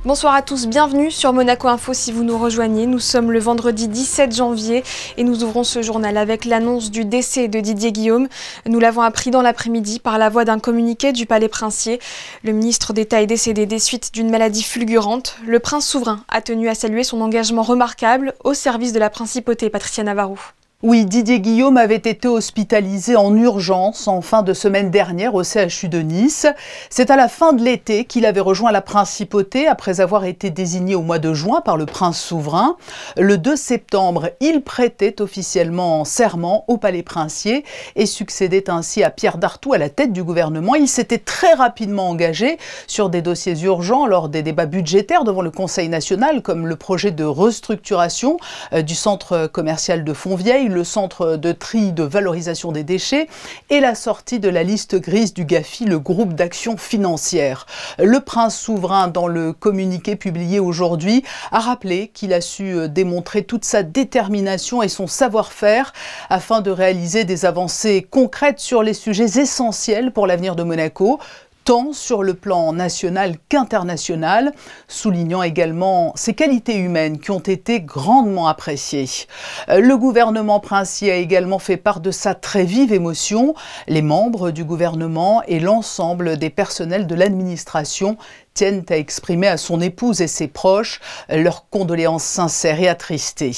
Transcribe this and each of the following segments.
Bonsoir à tous, bienvenue sur Monaco Info si vous nous rejoignez. Nous sommes le vendredi 17 janvier et nous ouvrons ce journal avec l'annonce du décès de Didier Guillaume. Nous l'avons appris dans l'après-midi par la voie d'un communiqué du Palais Princier. Le ministre d'État est décédé des suites d'une maladie fulgurante. Le prince souverain a tenu à saluer son engagement remarquable au service de la principauté. Patricia Navarro. Oui, Didier Guillaume avait été hospitalisé en urgence en fin de semaine dernière au CHU de Nice. C'est à la fin de l'été qu'il avait rejoint la principauté après avoir été désigné au mois de juin par le prince souverain. Le 2 septembre, il prêtait officiellement serment au Palais Princier et succédait ainsi à Pierre Dartout à la tête du gouvernement. Il s'était très rapidement engagé sur des dossiers urgents lors des débats budgétaires devant le Conseil national, comme le projet de restructuration du centre commercial de Fontvieille, le centre de tri de valorisation des déchets et la sortie de la liste grise du GAFI, le groupe d'action financière. Le prince souverain, dans le communiqué publié aujourd'hui, a rappelé qu'il a su démontrer toute sa détermination et son savoir-faire afin de réaliser des avancées concrètes sur les sujets essentiels pour l'avenir de Monaco, tant sur le plan national qu'international, soulignant également ses qualités humaines qui ont été grandement appréciées. Le gouvernement princier a également fait part de sa très vive émotion. Les membres du gouvernement et l'ensemble des personnels de l'administration tiennent à exprimer à son épouse et ses proches leurs condoléances sincères et attristées.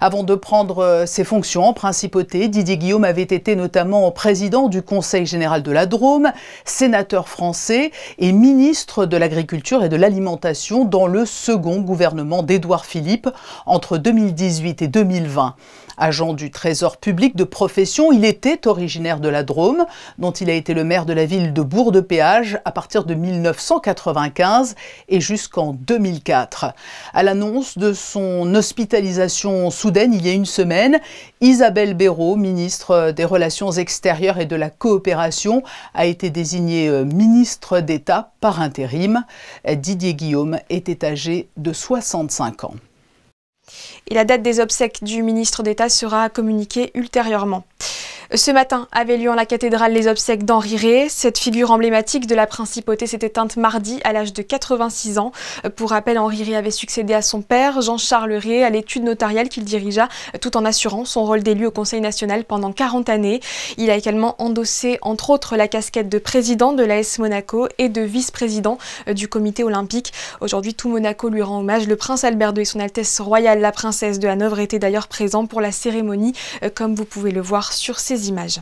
Avant de prendre ses fonctions en principauté, Didier Guillaume avait été notamment président du Conseil général de la Drôme, sénateur français et ministre de l'Agriculture et de l'Alimentation dans le second gouvernement d'Édouard Philippe entre 2018 et 2020. Agent du Trésor public de profession, il était originaire de la Drôme, dont il a été le maire de la ville de Bourg-de-Péage à partir de 1995 et jusqu'en 2004. À l'annonce de son hospitalisation soudaine il y a une semaine, Isabelle Béraud, ministre des Relations extérieures et de la coopération, a été désignée ministre d'État par intérim. Didier Guillaume était âgé de 65 ans. Et la date des obsèques du ministre d'État sera communiquée ultérieurement. Ce matin avait lieu en la cathédrale les obsèques d'Henri Rey. Cette figure emblématique de la principauté s'est éteinte mardi à l'âge de 86 ans. Pour rappel, Henri Rey avait succédé à son père, Jean-Charles Rey, à l'étude notariale qu'il dirigea tout en assurant son rôle d'élu au Conseil national pendant 40 années. Il a également endossé, entre autres, la casquette de président de l'AS Monaco et de vice-président du comité olympique. Aujourd'hui, tout Monaco lui rend hommage. Le prince Albert II et son Altesse royale, la princesse de Hanovre, étaient d'ailleurs présents pour la cérémonie, comme vous pouvez le voir sur ces images.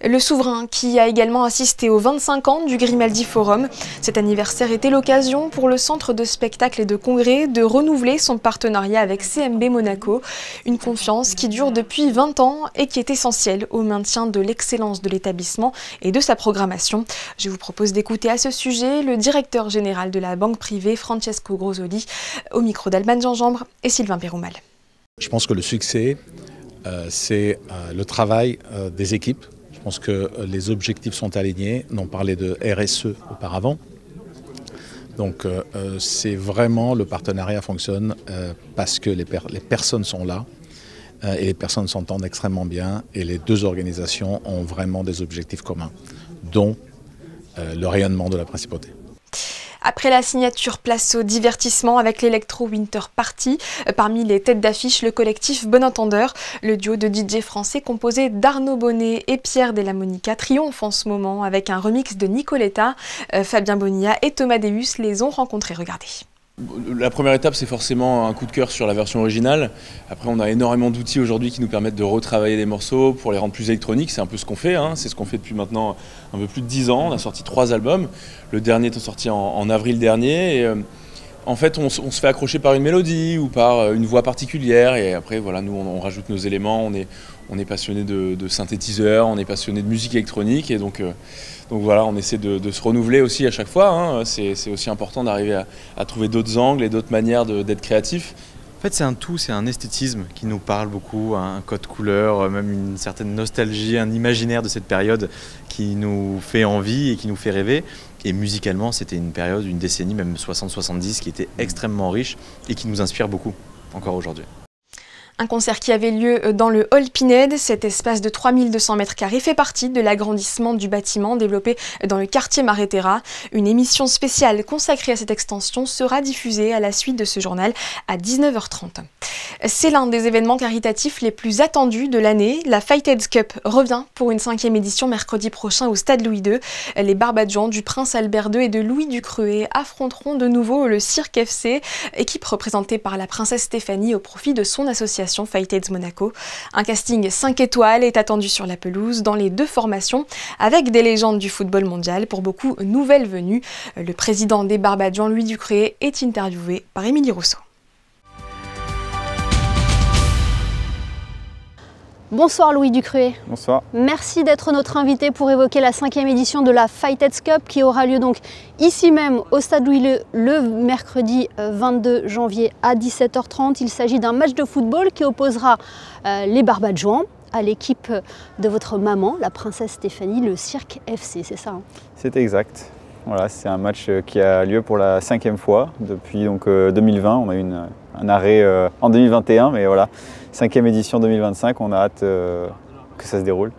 Le souverain qui a également assisté aux 25 ans du Grimaldi Forum. Cet anniversaire était l'occasion pour le centre de spectacles et de congrès de renouveler son partenariat avec CMB Monaco. Une confiance qui dure depuis 20 ans et qui est essentielle au maintien de l'excellence de l'établissement et de sa programmation. Je vous propose d'écouter à ce sujet le directeur général de la banque privée, Francesco Grosoli, au micro d'Alban Gingembre et Sylvain Péroumal. Je pense que le succès, c'est le travail des équipes. Je pense que les objectifs sont alignés. On parlait de RSE auparavant. Donc c'est vraiment, le partenariat fonctionne parce que les personnes sont là et les personnes s'entendent extrêmement bien et les deux organisations ont vraiment des objectifs communs, dont le rayonnement de la principauté. Après la signature, place au divertissement avec l'Electro Winter Party. Parmi les têtes d'affiche, le collectif Bon Entendeur. Le duo de DJ français composé d'Arnaud Bonnet et Pierre Della Monica triomphe en ce moment avec un remix de Nicoletta. Fabien Bonilla et Thomas Deus les ont rencontrés. Regardez. La première étape, c'est forcément un coup de cœur sur la version originale. Après, on a énormément d'outils aujourd'hui qui nous permettent de retravailler les morceaux pour les rendre plus électroniques. C'est un peu ce qu'on fait, hein. C'est ce qu'on fait depuis maintenant un peu plus de 10 ans. On a sorti 3 albums. Le dernier est sorti en avril dernier. Et, en fait, on se fait accrocher par une mélodie ou par une voix particulière. Et après, voilà, nous, on rajoute nos éléments. On est passionné de synthétiseurs, on est passionné de musique électronique. Et donc voilà, on essaie de se renouveler aussi à chaque fois, hein. C'est aussi important d'arriver à trouver d'autres angles et d'autres manières d'être créatif. En fait, c'est un tout, c'est un esthétisme qui nous parle beaucoup, un code couleur, même une certaine nostalgie, un imaginaire de cette période qui nous fait envie et qui nous fait rêver. Et musicalement, c'était une période, une décennie, même 60-70, qui était extrêmement riche et qui nous inspire beaucoup, encore aujourd'hui. Un concert qui avait lieu dans le Hall Pinède. Cet espace de 3200 m² fait partie de l'agrandissement du bâtiment développé dans le quartier Maréterra. Une émission spéciale consacrée à cette extension sera diffusée à la suite de ce journal à 19h30. C'est l'un des événements caritatifs les plus attendus de l'année. La Fightheads Cup revient pour une 5e édition mercredi prochain au Stade Louis II. Les Barbadjans du Prince Albert II et de Louis du Cruet affronteront de nouveau le Cirque FC, équipe représentée par la princesse Stéphanie au profit de son association Fightheads Monaco. Un casting 5 étoiles est attendu sur la pelouse dans les deux formations avec des légendes du football mondial, pour beaucoup nouvelles venues. Le président des Barbadjans, Louis du Cruet, est interviewé par Émilie Rousseau. Bonsoir Louis du Cruet. Bonsoir. Merci d'être notre invité pour évoquer la 5e édition de la Fightheads Cup qui aura lieu donc ici même au Stade Louis le mercredi 22 janvier à 17h30. Il s'agit d'un match de football qui opposera les Barbadjans à l'équipe de votre maman, la princesse Stéphanie, le Cirque FC, c'est ça hein? C'est exact. Voilà, c'est un match qui a lieu pour la 5e fois depuis donc, 2020. On a eu un arrêt en 2021, mais voilà, 5e édition 2025, on a hâte que ça se déroule.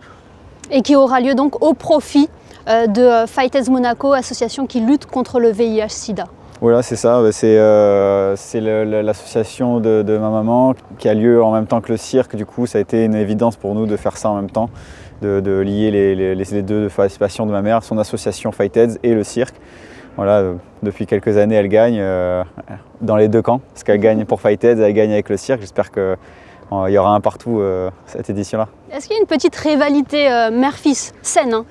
Et qui aura lieu donc au profit de Fightheads Monaco, association qui lutte contre le VIH-Sida. Voilà, c'est ça, c'est l'association de ma maman qui a lieu en même temps que le cirque. Du coup, ça a été une évidence pour nous de faire ça en même temps, de lier les deux participations de ma mère, son association Fightheads et le cirque. Voilà, depuis quelques années, elle gagne dans les deux camps, parce qu'elle gagne pour Fightheads, elle gagne avec le cirque. J'espère qu'il y aura un partout cette édition-là. Est-ce qu'il y a une petite rivalité mère-fils saine hein?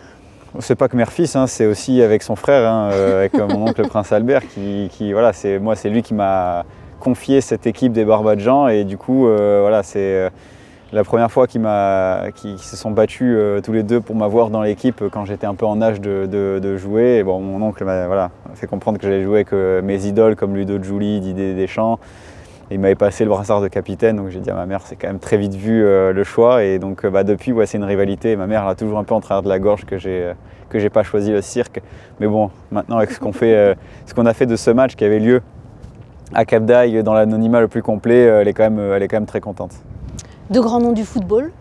C'est pas que mère-fils, hein, c'est aussi avec son frère, hein, avec mon oncle le Prince Albert, voilà, c'est lui qui m'a confié cette équipe des Barbadjans, et du coup, voilà, c'est la première fois qu'ils se sont battus tous les deux pour m'avoir dans l'équipe quand j'étais un peu en âge de jouer. Et bon, mon oncle m'a fait comprendre que j'allais jouer avec mes idoles comme Ludo Giuli, Didier Deschamps. Il m'avait passé le brassard de capitaine, donc j'ai dit à ma mère, c'est quand même très vite vu le choix. Et donc depuis, ouais, c'est une rivalité. Ma mère l'a toujours un peu en travers de la gorge que j'ai pas choisi le cirque. Mais bon, maintenant avec ce qu'on a fait de ce match qui avait lieu à Cap d'Aille dans l'anonymat le plus complet, elle est quand même très contente. De grands noms du football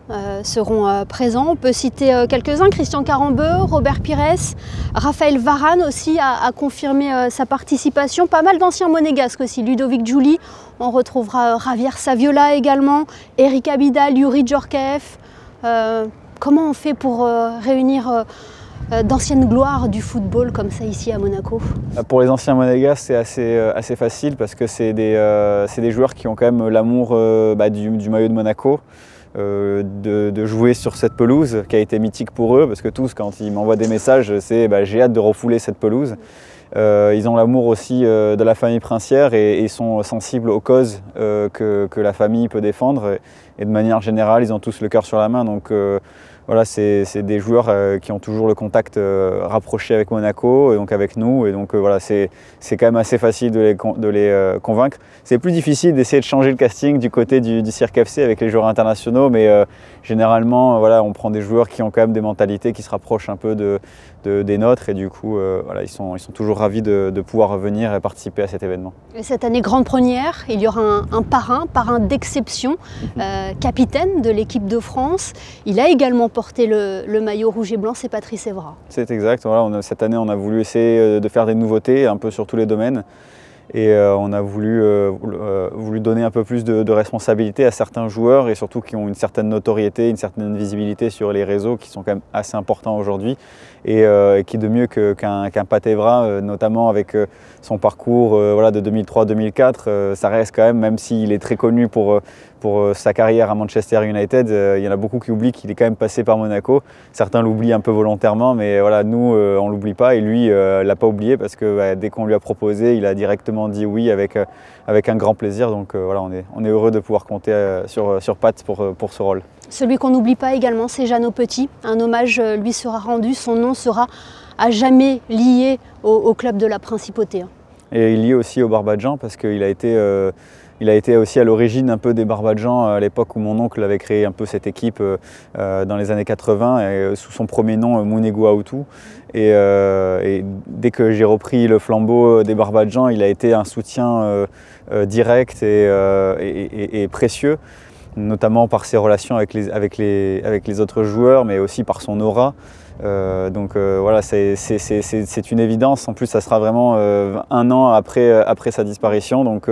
seront présents. On peut citer quelques-uns, Christian Carambeu, Robert Pires, Raphaël Varane aussi a confirmé sa participation. Pas mal d'anciens monégasques aussi, Ludovic Giuli, on retrouvera Javier Saviola également, Eric Abidal, Yuri Djorkaeff. Comment on fait pour réunir d'anciennes gloires du football comme ça ici à Monaco? Pour les anciens monégasques, c'est assez facile parce que c'est des joueurs qui ont quand même l'amour du maillot de Monaco, de jouer sur cette pelouse qui a été mythique pour eux, parce que tous, quand ils m'envoient des messages, c'est j'ai hâte de refouler cette pelouse. Ils ont l'amour aussi de la famille princière et sont sensibles aux causes que la famille peut défendre. Et de manière générale, ils ont tous le cœur sur la main. Donc voilà, c'est des joueurs qui ont toujours le contact rapproché avec Monaco et donc avec nous. Et donc voilà, c'est quand même assez facile de les convaincre. C'est plus difficile d'essayer de changer le casting du côté du Cirque FC avec les joueurs internationaux, mais généralement, voilà, on prend des joueurs qui ont quand même des mentalités qui se rapprochent un peu des nôtres. Et du coup, voilà, ils sont toujours ravis de pouvoir venir et participer à cet événement. Et cette année, grande première, il y aura un parrain d'exception, capitaine de l'équipe de France. Il a également porté le maillot rouge et blanc, c'est Patrice Evra. C'est exact. Voilà, cette année, on a voulu essayer de faire des nouveautés un peu sur tous les domaines. Et on a voulu donner un peu plus de responsabilité à certains joueurs et surtout qui ont une certaine notoriété, une certaine visibilité sur les réseaux qui sont quand même assez importants aujourd'hui. Et qui de mieux qu'un Pat Evra, notamment avec son parcours voilà, de 2003-2004, ça reste quand même s'il est très connu pour sa carrière à Manchester United, il y en a beaucoup qui oublient qu'il est quand même passé par Monaco. Certains l'oublient un peu volontairement, mais voilà, nous, on ne l'oublie pas. Et lui, ne l'a pas oublié parce que dès qu'on lui a proposé, il a directement dit oui avec un grand plaisir. Donc voilà, on est heureux de pouvoir compter sur Pat pour ce rôle. Celui qu'on n'oublie pas également, c'est Jeannot Petit. Un hommage lui sera rendu, son nom sera à jamais lié au club de la Principauté. Et il est lié aussi au Barbadjan parce qu'il a été aussi à l'origine un peu des Barbadjans à l'époque où mon oncle avait créé un peu cette équipe dans les années 80 et, sous son premier nom Mounegou Aoutou. Et dès que j'ai repris le flambeau des Barbadjans, il a été un soutien direct et précieux. notamment par ses relations avec les autres joueurs, mais aussi par son aura. Voilà, c'est une évidence. En plus, ça sera vraiment 1 an après sa disparition. Donc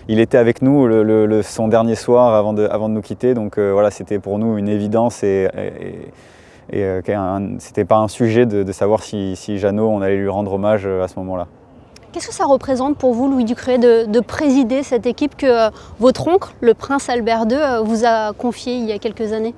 il était avec nous son dernier soir avant de nous quitter. Donc voilà, c'était pour nous une évidence et c'était pas un sujet de savoir si Jeannot, on allait lui rendre hommage à ce moment-là. Qu'est-ce que ça représente pour vous, Louis Ducruet, de présider cette équipe que votre oncle, le prince Albert II, vous a confiée il y a quelques années?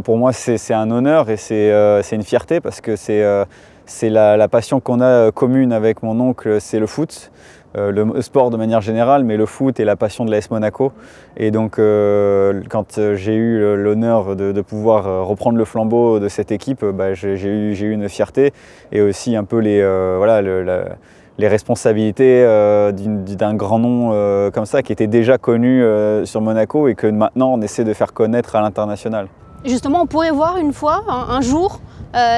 Pour moi, c'est un honneur et c'est une fierté parce que c'est la passion qu'on a commune avec mon oncle, c'est le foot, le sport de manière générale, mais le foot et la passion de l'AS Monaco. Et donc, quand j'ai eu l'honneur de pouvoir reprendre le flambeau de cette équipe, j'ai eu une fierté et aussi un peu les responsabilités d'un grand nom comme ça, qui était déjà connu sur Monaco et que maintenant on essaie de faire connaître à l'international. Justement, on pourrait voir une fois, un jour,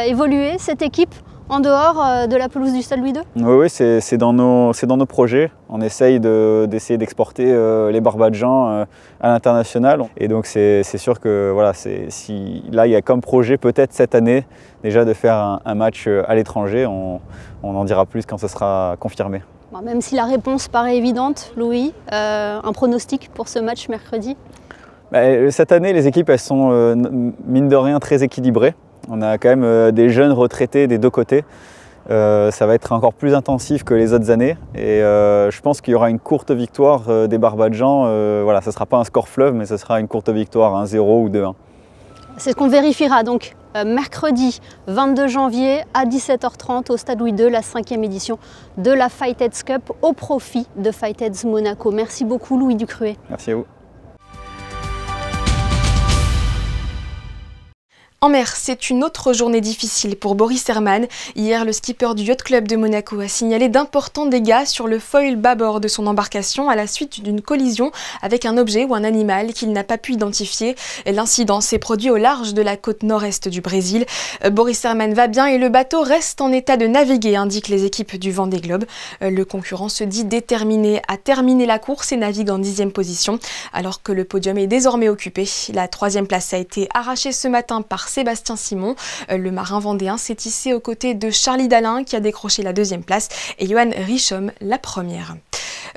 évoluer cette équipe en dehors de la pelouse du Stade Louis II? Oui, c'est dans nos projets. On essaye d'essayer d'exporter les Barbadjans à l'international. Et donc c'est sûr que voilà, là il y a comme projet peut-être cette année déjà de faire un match à l'étranger. On en dira plus quand ce sera confirmé. Bon, même si la réponse paraît évidente, Louis, un pronostic pour ce match mercredi? Cette année, les équipes elles sont mine de rien très équilibrées. On a quand même des jeunes retraités des deux côtés. Ça va être encore plus intensif que les autres années. Et je pense qu'il y aura une courte victoire des Barbadjans. Voilà, ce ne sera pas un score fleuve, mais ce sera une courte victoire, 1-0 ou 2-1. C'est ce qu'on vérifiera donc mercredi 22 janvier à 17h30 au Stade Louis II, la 5e édition de la Fight-Heads Cup au profit de Fight-Heads Monaco. Merci beaucoup Louis Ducruet. Merci à vous. En mer, c'est une autre journée difficile pour Boris Herrmann. Hier, le skipper du Yacht Club de Monaco a signalé d'importants dégâts sur le foil bâbord de son embarcation à la suite d'une collision avec un objet ou un animal qu'il n'a pas pu identifier. L'incident s'est produit au large de la côte nord-est du Brésil. Boris Herrmann va bien et le bateau reste en état de naviguer, indiquent les équipes du Vendée Globe. Le concurrent se dit déterminé à terminer la course et navigue en 10e position, alors que le podium est désormais occupé. La 3e place a été arrachée ce matin par Sébastien Simon. Le marin vendéen s'est hissé aux côtés de Charlie Dalin qui a décroché la 2e place et Johan Richomme la 1re.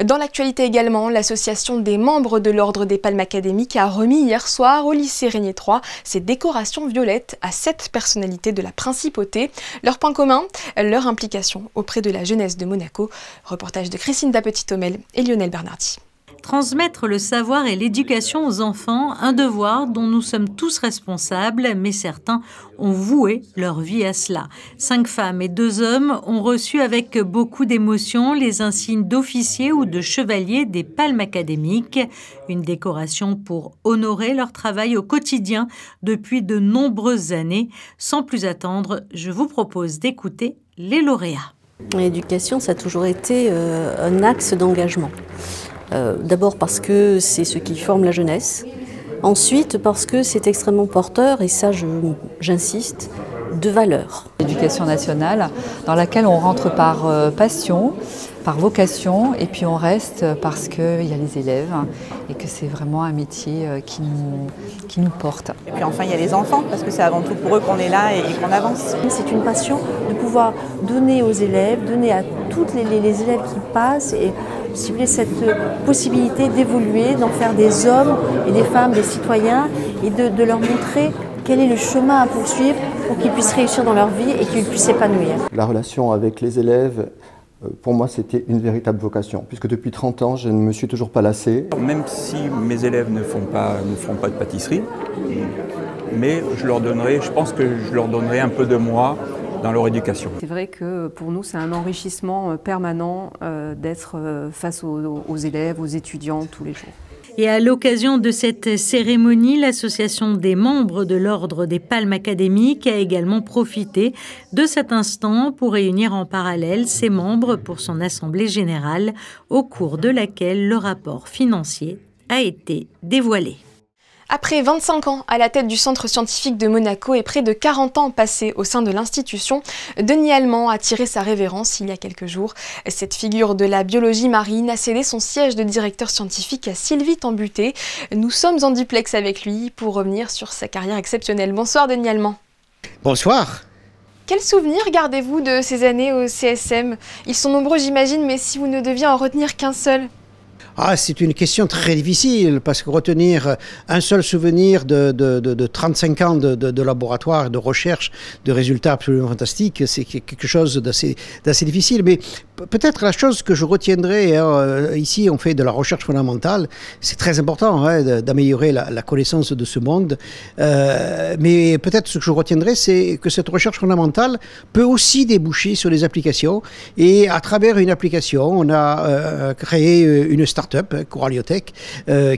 Dans l'actualité également, l'association des membres de l'Ordre des Palmes académiques a remis hier soir au lycée Régnier 3 ses décorations violettes à 7 personnalités de la principauté. Leur point commun, leur implication auprès de la jeunesse de Monaco. Reportage de Christine Dapetit-Homel et Lionel Bernardi. Transmettre le savoir et l'éducation aux enfants, un devoir dont nous sommes tous responsables, mais certains ont voué leur vie à cela. 5 femmes et 2 hommes ont reçu avec beaucoup d'émotion les insignes d'officiers ou de chevaliers des Palmes académiques, une décoration pour honorer leur travail au quotidien depuis de nombreuses années. Sans plus attendre, je vous propose d'écouter les lauréats. L'éducation, ça a toujours été un axe d'engagement. D'abord parce que c'est ce qui forme la jeunesse, ensuite parce que c'est extrêmement porteur, et ça j'insiste, de valeurs. L'éducation nationale dans laquelle on rentre par passion, par vocation, et puis on reste parce qu'il y a les élèves et que c'est vraiment un métier qui nous porte. Et puis enfin il y a les enfants, parce que c'est avant tout pour eux qu'on est là et qu'on avance. C'est une passion de pouvoir donner aux élèves, donner à tous les élèves qui passent, et si vous voulez, cette possibilité d'évoluer, d'en faire des hommes et des femmes, des citoyens, et de leur montrer quel est le chemin à poursuivre pour qu'ils puissent réussir dans leur vie et qu'ils puissent s'épanouir. La relation avec les élèves, pour moi, c'était une véritable vocation, puisque depuis 30 ans, je ne me suis toujours pas lassé. Même si mes élèves ne feront pas de pâtisserie, mais je pense que je leur donnerai un peu de moi dans leur éducation. C'est vrai que pour nous, c'est un enrichissement permanent d'être face aux élèves, aux étudiants tous les jours. Et à l'occasion de cette cérémonie, l'association des membres de l'Ordre des Palmes académiques a également profité de cet instant pour réunir en parallèle ses membres pour son assemblée générale, au cours de laquelle le rapport financier a été dévoilé. Après 25 ans à la tête du centre scientifique de Monaco et près de 40 ans passés au sein de l'institution, Denis Allemand a tiré sa révérence il y a quelques jours. Cette figure de la biologie marine a cédé son siège de directeur scientifique à Sylvie Tambuté. Nous sommes en duplex avec lui pour revenir sur sa carrière exceptionnelle. Bonsoir Denis Allemand. Bonsoir. Quels souvenirs gardez-vous de ces années au CSM? Ils sont nombreux j'imagine, mais si vous ne deviez en retenir qu'un seul? C'est une question très difficile parce que retenir un seul souvenir de 35 ans de laboratoire, de recherche, de résultats absolument fantastiques, c'est quelque chose d'assez difficile. Mais peut-être la chose que je retiendrai, ici on fait de la recherche fondamentale, c'est très important d'améliorer la connaissance de ce monde. Mais peut-être ce que je retiendrai, c'est que cette recherche fondamentale peut aussi déboucher sur des applications. Et à travers une application, on a créé une start-up, Coralliotech,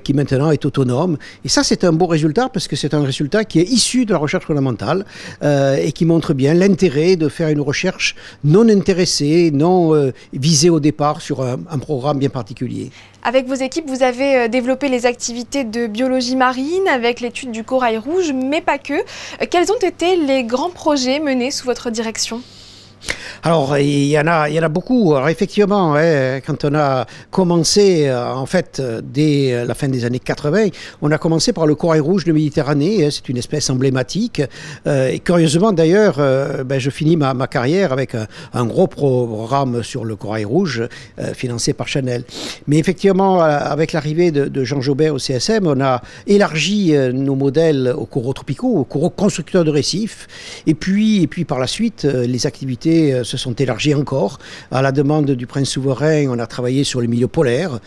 qui maintenant est autonome. Et ça, c'est un beau résultat parce que c'est un résultat qui est issu de la recherche fondamentale et qui montre bien l'intérêt de faire une recherche non intéressée, non visée au départ sur un programme bien particulier. Avec vos équipes, vous avez développé les activités de biologie marine avec l'étude du corail rouge, mais pas que. Quels ont été les grands projets menés sous votre direction ? Alors, il y en a beaucoup. Alors, effectivement, quand on a commencé, en fait, dès la fin des années 80, on a commencé par le corail rouge de Méditerranée. C'est une espèce emblématique. Et curieusement, d'ailleurs, je finis ma carrière avec un gros programme sur le corail rouge, financé par Chanel. Mais effectivement, avec l'arrivée de Jean Jobert au CSM, on a élargi nos modèles aux coraux tropicaux, aux coraux constructeurs de récifs. Et puis par la suite, les activités se sont élargies encore. À la demande du prince souverain, on a travaillé sur les milieux polaires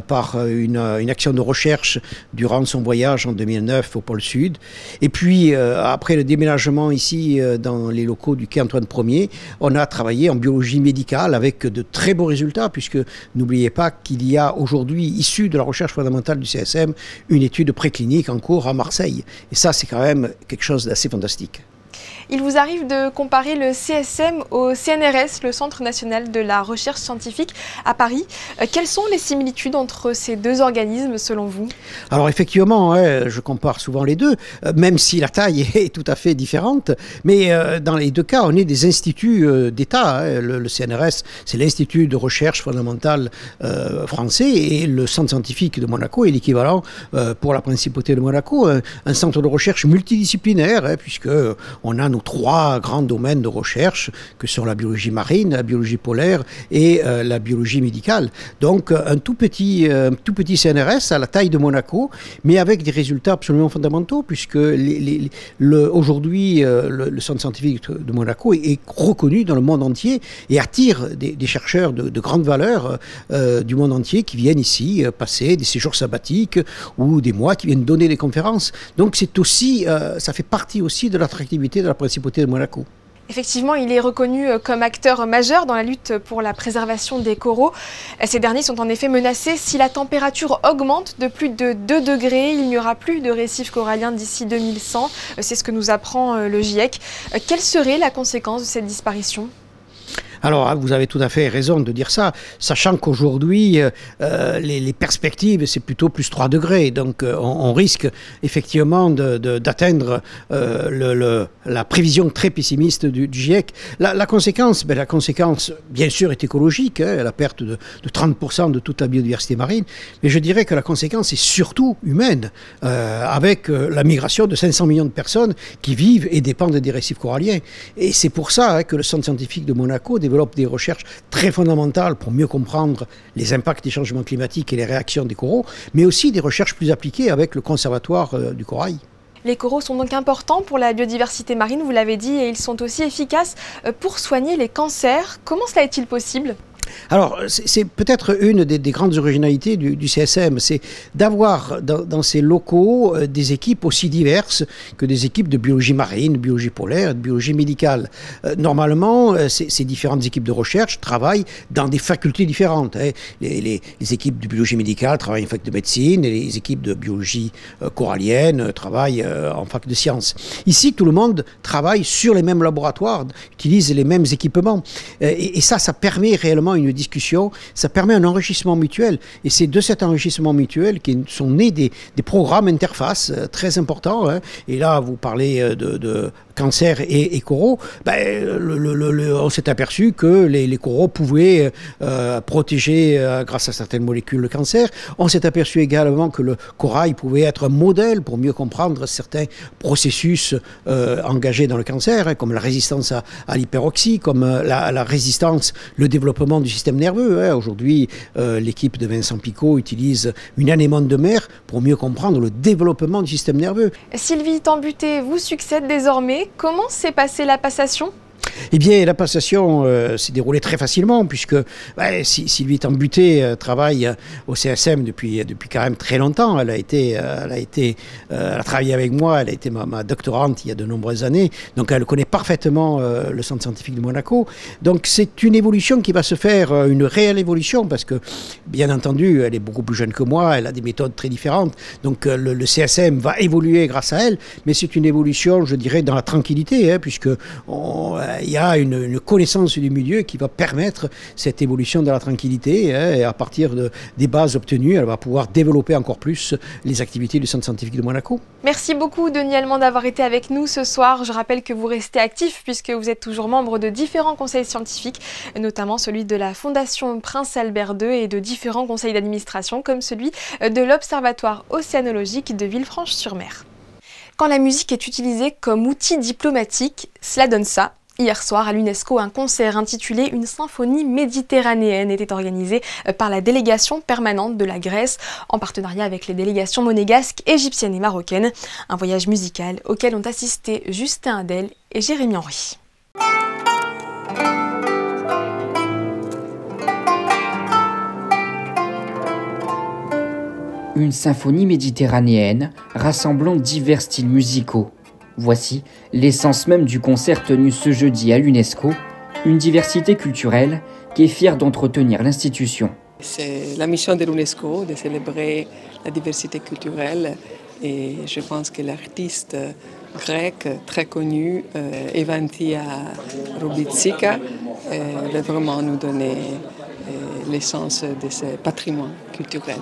par une action de recherche durant son voyage en 2009 au pôle Sud. Et puis, après le déménagement ici dans les locaux du quai Antoine Ier, on a travaillé en biologie médicale avec de très beaux résultats, puisque n'oubliez pas qu'il y a aujourd'hui, issu de la recherche fondamentale du CSM, une étude préclinique en cours à Marseille. Et ça, c'est quand même quelque chose d'assez fantastique. Il vous arrive de comparer le CSM au CNRS, le Centre national de la recherche scientifique à Paris. Quelles sont les similitudes entre ces deux organismes selon vous? Alors effectivement, je compare souvent les deux, même si la taille est tout à fait différente. Mais dans les deux cas, on est des instituts d'État. Le CNRS, c'est l'Institut de recherche fondamentale français, et le Centre scientifique de Monaco est l'équivalent pour la principauté de Monaco, un centre de recherche multidisciplinaire, puisque on a nos trois grands domaines de recherche que sont la biologie marine, la biologie polaire et la biologie médicale. Donc un tout petit CNRS à la taille de Monaco, mais avec des résultats absolument fondamentaux, puisque aujourd'hui le centre scientifique de Monaco est reconnu dans le monde entier et attire des chercheurs de grande valeur du monde entier qui viennent ici passer des séjours sabbatiques ou des mois, qui viennent donner des conférences. Donc c'est aussi, ça fait partie aussi de l'attractivité de la principauté de Monaco. Effectivement, il est reconnu comme acteur majeur dans la lutte pour la préservation des coraux. Ces derniers sont en effet menacés. Si la température augmente de plus de 2 degrés, il n'y aura plus de récifs coralliens d'ici 2100. C'est ce que nous apprend le GIEC. Quelle serait la conséquence de cette disparition ? Alors, vous avez tout à fait raison de dire ça, sachant qu'aujourd'hui, les perspectives, c'est plutôt plus 3 degrés. Donc, on risque effectivement d'atteindre la prévision très pessimiste du GIEC. La conséquence, bien sûr, est écologique, la perte de 30% de toute la biodiversité marine. Mais je dirais que la conséquence est surtout humaine, avec la migration de 500 millions de personnes qui vivent et dépendent des récifs coralliens. Et c'est pour ça que le Centre scientifique de Monaco développe des recherches très fondamentales pour mieux comprendre les impacts des changements climatiques et les réactions des coraux, mais aussi des recherches plus appliquées avec le Conservatoire du corail. Les coraux sont donc importants pour la biodiversité marine, vous l'avez dit, et ils sont aussi efficaces pour soigner les cancers. Comment cela est-il possible ? Alors, c'est peut-être une des grandes originalités du CSM, c'est d'avoir dans ces locaux des équipes aussi diverses que des équipes de biologie marine, de biologie polaire, de biologie médicale. Normalement, ces différentes équipes de recherche travaillent dans des facultés différentes. Les équipes de biologie médicale travaillent en fac de médecine, et les équipes de biologie corallienne travaillent en fac de sciences. Ici, tout le monde travaille sur les mêmes laboratoires, utilise les mêmes équipements. Et ça permet réellement vraiment une discussion, ça permet un enrichissement mutuel. Et c'est de cet enrichissement mutuel qui sont nés des programmes interfaces très importants. Hein. Et là, vous parlez de cancer et coraux, on s'est aperçu que les coraux pouvaient protéger grâce à certaines molécules le cancer. On s'est aperçu également que le corail pouvait être un modèle pour mieux comprendre certains processus engagés dans le cancer, hein, comme la résistance à l'hyperoxie, comme la résistance, le développement du système nerveux. Hein. Aujourd'hui, l'équipe de Vincent Picot utilise une anémone de mer pour mieux comprendre le développement du système nerveux. Sylvie Tambuté vous succède désormais. Comment s'est passée la passation ? Eh bien, la passation s'est déroulée très facilement puisque Sylvie Tambuté travaille au CSM depuis quand même très longtemps. Elle a travaillé avec moi, elle a été ma doctorante il y a de nombreuses années. Donc, elle connaît parfaitement le Centre scientifique de Monaco. Donc, c'est une évolution qui va se faire, une réelle évolution parce que, bien entendu, elle est beaucoup plus jeune que moi, elle a des méthodes très différentes. Donc, le CSM va évoluer grâce à elle, mais c'est une évolution, je dirais, dans la tranquillité, hein, puisque il y a une connaissance du milieu qui va permettre cette évolution dans la tranquillité, hein, et à partir des bases obtenues, elle va pouvoir développer encore plus les activités du Centre scientifique de Monaco. Merci beaucoup Denis Allemand d'avoir été avec nous ce soir. Je rappelle que vous restez actif puisque vous êtes toujours membre de différents conseils scientifiques, notamment celui de la Fondation Prince Albert II et de différents conseils d'administration comme celui de l'Observatoire océanologique de Villefranche-sur-Mer. Quand la musique est utilisée comme outil diplomatique, cela donne ça. Hier soir, à l'UNESCO, un concert intitulé « Une symphonie méditerranéenne » était organisé par la délégation permanente de la Grèce, en partenariat avec les délégations monégasques, égyptiennes et marocaines. Un voyage musical auquel ont assisté Justin Hadel et Jérémy Henry. Une symphonie méditerranéenne rassemblant divers styles musicaux. Voici l'essence même du concert tenu ce jeudi à l'UNESCO, une diversité culturelle qui est fière d'entretenir l'institution. C'est la mission de l'UNESCO de célébrer la diversité culturelle et je pense que l'artiste grec très connu, Evantia Rubitsika, va vraiment nous donner l'essence de ce patrimoine culturel.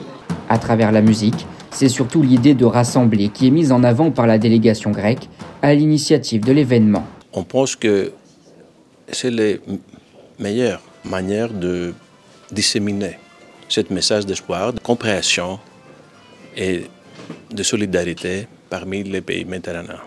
À travers la musique, c'est surtout l'idée de rassembler qui est mise en avant par la délégation grecque à l'initiative de l'événement. On pense que c'est la meilleure manière de disséminer ce message d'espoir, de compréhension et de solidarité parmi les pays méditerranéens.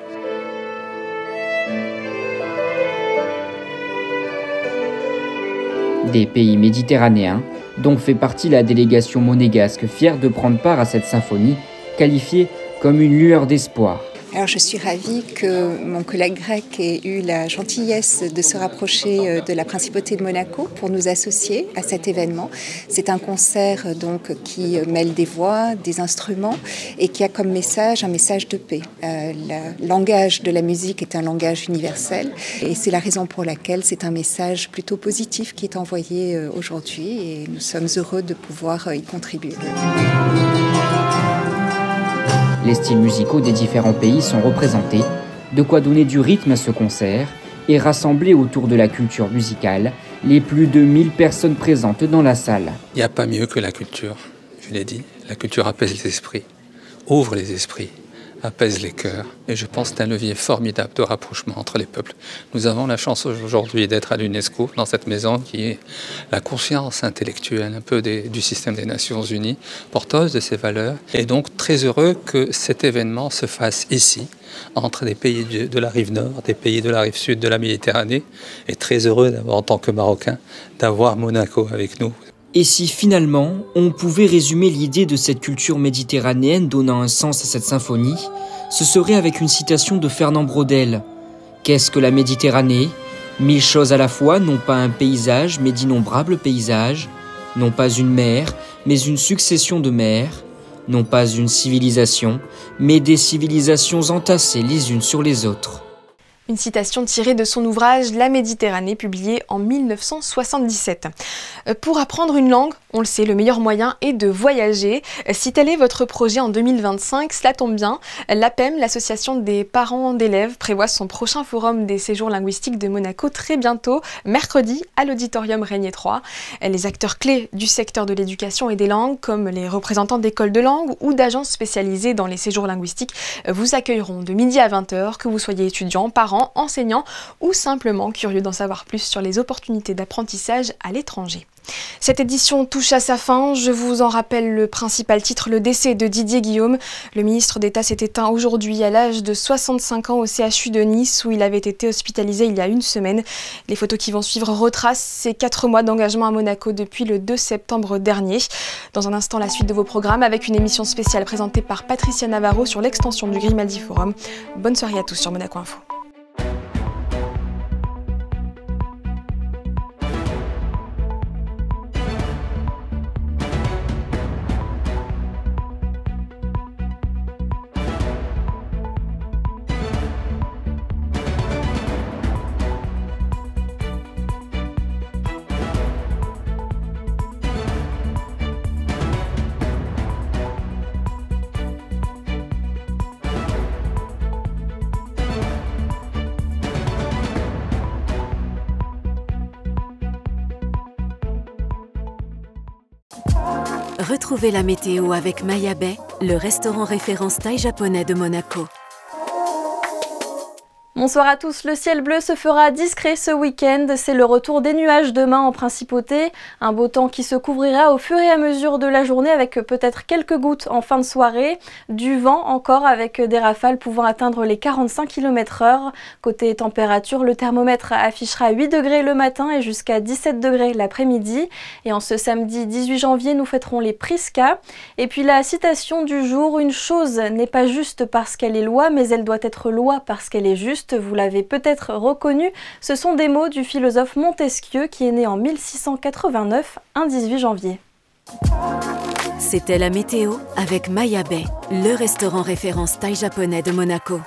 Des pays méditerranéens dont fait partie la délégation monégasque fière de prendre part à cette symphonie, qualifiée comme une lueur d'espoir. Alors je suis ravie que mon collègue grec ait eu la gentillesse de se rapprocher de la Principauté de Monaco pour nous associer à cet événement. C'est un concert donc qui mêle des voix, des instruments et qui a comme message un message de paix. Le langage de la musique est un langage universel et c'est la raison pour laquelle c'est un message plutôt positif qui est envoyé aujourd'hui et nous sommes heureux de pouvoir y contribuer. Les styles musicaux des différents pays sont représentés, de quoi donner du rythme à ce concert et rassembler autour de la culture musicale les plus de 1000 personnes présentes dans la salle. Il n'y a pas mieux que la culture, je l'ai dit. La culture apaise les esprits, ouvre les esprits, apaise les cœurs. Et je pense que c'est un levier formidable de rapprochement entre les peuples. Nous avons la chance aujourd'hui d'être à l'UNESCO, dans cette maison qui est la conscience intellectuelle un peu du système des Nations Unies, porteuse de ces valeurs. Et donc très heureux que cet événement se fasse ici, entre des pays de la rive nord, des pays de la rive sud de la Méditerranée. Et très heureux en tant que Marocain d'avoir Monaco avec nous. Et si finalement, on pouvait résumer l'idée de cette culture méditerranéenne donnant un sens à cette symphonie, ce serait avec une citation de Fernand Braudel. Qu'est-ce que la Méditerranée ? 1000 choses à la fois, non pas un paysage, mais d'innombrables paysages. Non pas une mer, mais une succession de mers. Non pas une civilisation, mais des civilisations entassées les unes sur les autres. Une citation tirée de son ouvrage La Méditerranée, publié en 1977. Pour apprendre une langue, on le sait, le meilleur moyen est de voyager. Si tel est votre projet en 2025, cela tombe bien. L'APEM, l'association des parents d'élèves, prévoit son prochain forum des séjours linguistiques de Monaco très bientôt, mercredi, à l'auditorium Régnier 3. Les acteurs clés du secteur de l'éducation et des langues, comme les représentants d'écoles de langue ou d'agences spécialisées dans les séjours linguistiques, vous accueilleront de midi à 20h, que vous soyez étudiant, parent, enseignants ou simplement curieux d'en savoir plus sur les opportunités d'apprentissage à l'étranger. Cette édition touche à sa fin. Je vous en rappelle le principal titre, le décès de Didier Guillaume. Le ministre d'État s'est éteint aujourd'hui à l'âge de 65 ans au CHU de Nice où il avait été hospitalisé il y a une semaine. Les photos qui vont suivre retracent ses 4 mois d'engagement à Monaco depuis le 2 septembre dernier. Dans un instant, la suite de vos programmes avec une émission spéciale présentée par Patricia Navarro sur l'extension du Grimaldi Forum. Bonne soirée à tous sur Monaco Info. Retrouvez la météo avec Maya Bay, le restaurant référence thaï japonais de Monaco. Bonsoir à tous, le ciel bleu se fera discret ce week-end, c'est le retour des nuages demain en principauté, un beau temps qui se couvrira au fur et à mesure de la journée avec peut-être quelques gouttes en fin de soirée, du vent encore avec des rafales pouvant atteindre les 45 km/h. Côté température, le thermomètre affichera 8 degrés le matin et jusqu'à 17 degrés l'après-midi. Et en ce samedi 18 janvier, nous fêterons les Prisca. Et puis la citation du jour, une chose n'est pas juste parce qu'elle est loi, mais elle doit être loi parce qu'elle est juste. Vous l'avez peut-être reconnu, ce sont des mots du philosophe Montesquieu qui est né en 1689, un 18 janvier. C'était la météo avec Maya Bay, le restaurant référence thaï japonais de Monaco.